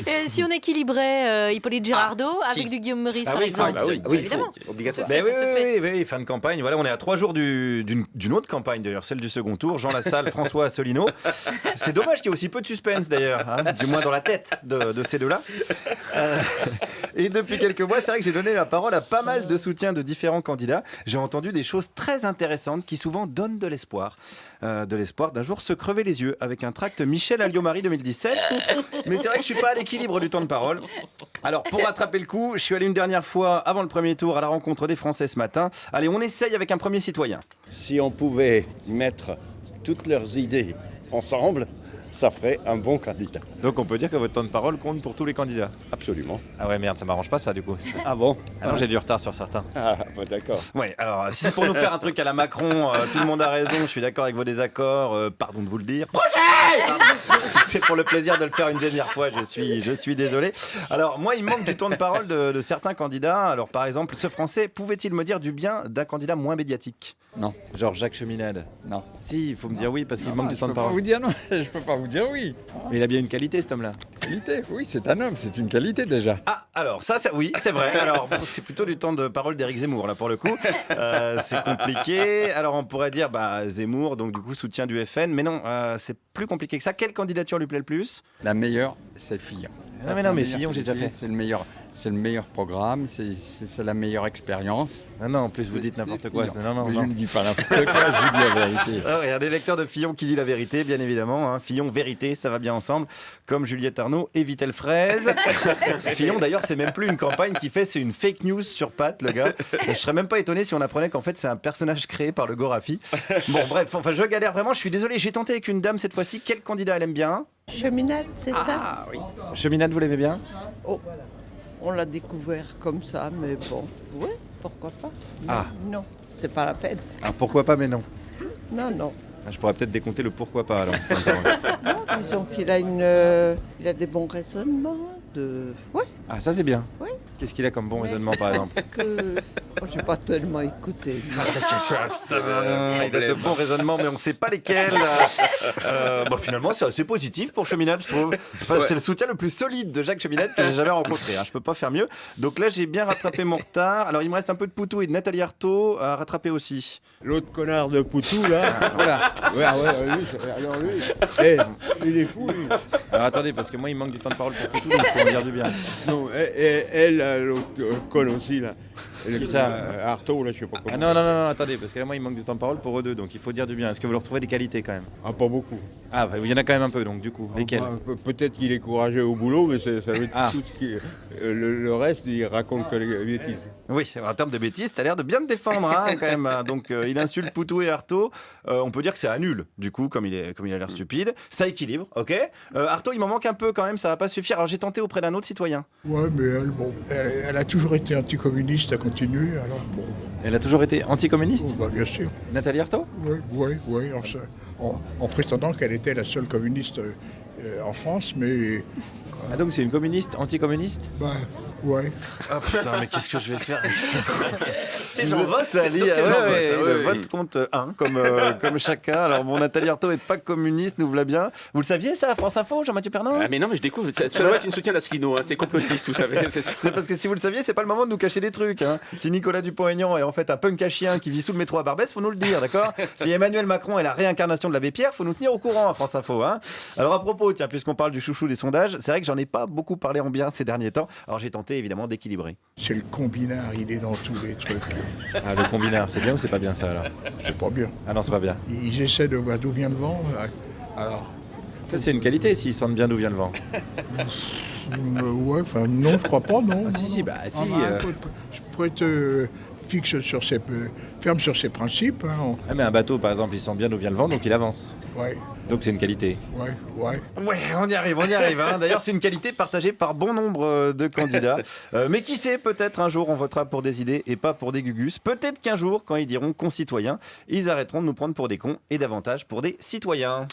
Et si on équilibrait Hippolyte Girardot avec du Guillaume Meurice, par exemple, évidemment. Obligatoire. Oui, fin de campagne. Voilà, on est à 3 jours d'une autre campagne d'ailleurs, celle du second tour. Jean Lassalle, François Asselineau. C'est dommage qu'il y ait aussi peu de suspense d'ailleurs, hein, du moins dans la tête de ces deux-là. Et depuis quelques mois, c'est vrai que j'ai donné la parole à pas mal de soutiens de différents candidats. J'ai entendu des choses très intéressantes qui souvent donnent de l'espoir. De l'espoir d'un jour se crever les yeux avec un tract Michel Alliot-Marie 2017. Mais c'est vrai que je suis pas à l'équilibre du temps de parole. Alors pour rattraper le coup, je suis allé une dernière fois avant le premier tour à la rencontre des Français ce matin. Allez, on essaye avec un premier citoyen. Si on pouvait mettre toutes leurs idées ensemble, ça ferait un bon candidat. Donc on peut dire que votre temps de parole compte pour tous les candidats. Absolument. Ah ouais, merde, ça m'arrange pas ça du coup. Ah bon? Ah non, j'ai du retard sur certains. Ah, bah, d'accord. Ouais, alors si c'est pour nous faire un truc à la Macron, tout le monde a raison, je suis d'accord avec vos désaccords, pardon de vous le dire. C'était pour le plaisir de le faire une dernière fois, je suis désolé. Alors moi, il manque du temps de parole de certains candidats. Alors par exemple, ce Français pouvait-il me dire du bien d'un candidat moins médiatique? Non. Genre Jacques Cheminade? Non. Si, il faut me dire oui parce qu'il manque du temps de parole. Je peux pas vous dire non, je peux pas vous dire oui. Mais il a bien une qualité cet homme-là. Qualité, oui, c'est un homme, c'est une qualité déjà. Ah, alors ça oui, c'est vrai. Alors bon, c'est plutôt du temps de parole d'Éric Zemmour là pour le coup. C'est compliqué. Alors on pourrait dire Zemmour, donc du coup soutien du FN, mais non, c'est plus compliqué que ça. Quelle candidature lui plaît le plus? La meilleure, c'est Fillon. Non mais Fillon, j'ai déjà fait. C'est le meilleur programme, c'est la meilleure expérience. Non, en plus vous dites n'importe quoi. Non. Je ne dis pas n'importe quoi, je vous dis la vérité. Il y a des lecteurs de Fillon qui dit la vérité, bien évidemment. Hein. Fillon, vérité, ça va bien ensemble. Comme Juliette Arnaud et Vittel Fraise. Fillon, d'ailleurs, c'est même plus une campagne qu'il fait, c'est une fake news sur pattes, le gars. Et je serais même pas étonné si on apprenait qu'en fait, c'est un personnage créé par le Gorafi. Bon, bref, je galère vraiment, je suis désolé. J'ai tenté avec une dame cette fois-ci. Quel candidat elle aime bien? Cheminade, c'est ça? Ah oui. Cheminade, vous l'aimez bien? Oh, on l'a découvert comme ça, mais bon, oui, pourquoi pas? Non, c'est pas la peine. Alors pourquoi pas, mais non. Non. Je pourrais peut-être décompter le pourquoi pas alors. Non, disons qu'il a il a des bons raisonnements. Ouais. Ah, ça c'est bien. Oui. Qu'est-ce qu'il a comme bon raisonnement par exemple? J'ai pas tellement écouté. Il a de bons raisonnements, mais on ne sait pas lesquels. Finalement, c'est assez positif pour Cheminade, je trouve. C'est le soutien le plus solide de Jacques Cheminade que j'ai jamais rencontré. Hein. Je peux pas faire mieux. Donc là, j'ai bien rattrapé mon retard. Alors, il me reste un peu de Poutou et de Nathalie Arthaud à rattraper aussi. L'autre connard de Poutou, là. Voilà. Lui, il est fou, lui. Alors attendez, parce que moi, il manque du temps de parole pour Poutou, donc il faut me dire du bien. Non, elle, l'autre conne aussi, là. Qui ça? Artaud, là, je sais pas comment. Ah non, attendez, parce que là, moi, il manque du temps de parole pour eux deux, donc il faut dire du bien. Est-ce que vous leur trouvez des qualités quand même? Ah, pas beaucoup. Ah, il y en a quand même un peu, donc du coup, lesquelles? Peut-être qu'il est courageux au boulot, mais ça veut dire tout ce qui. Le reste, il raconte que les bêtises. Oui, en termes de bêtises, t'as l'air de bien te défendre hein, quand même. Donc il insulte Poutou et Artaud. On peut dire que c'est à nul, du coup, comme il a l'air stupide. Ça équilibre, ok. Artaud, il m'en manque un peu quand même, ça va pas suffire. Alors j'ai tenté auprès d'un autre citoyen. Ouais, mais elle a toujours été anticommuniste, elle continue, alors bon. Elle a toujours été anticommuniste? Bien sûr. Nathalie Arthaud? Oui, en prétendant qu'elle était la seule communiste en France, mais... Ah donc c'est une communiste, anticommuniste? Ouais. Ah putain, mais qu'est-ce que je vais faire avec ça? C'est j'en vote. Le vote compte 1, comme chacun. Alors bon, Nathalie Arthaud n'est pas communiste, nous voilà bien. Vous le saviez ça, France Info, Jean-Mathieu Pernaut? Ah mais non, mais je découvre, ça doit être une soutien d'Asselineau, hein, c'est complotiste, vous savez. C'est parce que si vous le saviez, c'est pas le moment de nous cacher des trucs. Hein. Si Nicolas Dupont-Aignan est en fait un punk à chien qui vit sous le métro à Barbès, faut nous le dire, d'accord? Si Emmanuel Macron est la réincarnation de l'abbé Pierre, faut nous tenir au courant à France Info. Hein. Alors à propos, tiens, puisqu'on parle du chouchou des sondages, c'est vrai que j'en ai pas beaucoup parlé en bien ces derniers temps. Alors j'ai tenté évidemment d'équilibrer. C'est le combinard, il est dans tous les trucs. Ah, le combinard, c'est bien ou c'est pas bien ça alors? C'est pas bien. Ah non, c'est pas bien. Ils essaient de voir d'où vient le vent. Alors... Ça c'est une qualité s'ils sentent bien d'où vient le vent. Non, je crois pas, non. Ah, si. Je pourrais être ferme sur ses principes. Hein. Ah, mais un bateau par exemple, il sent bien d'où vient le vent, donc il avance. Ouais. Donc c'est une qualité. Ouais. Ouais, on y arrive. Hein. D'ailleurs, c'est une qualité partagée par bon nombre de candidats. Mais qui sait, peut-être un jour on votera pour des idées et pas pour des gugus. Peut-être qu'un jour, quand ils diront concitoyens, ils arrêteront de nous prendre pour des cons et davantage pour des citoyens.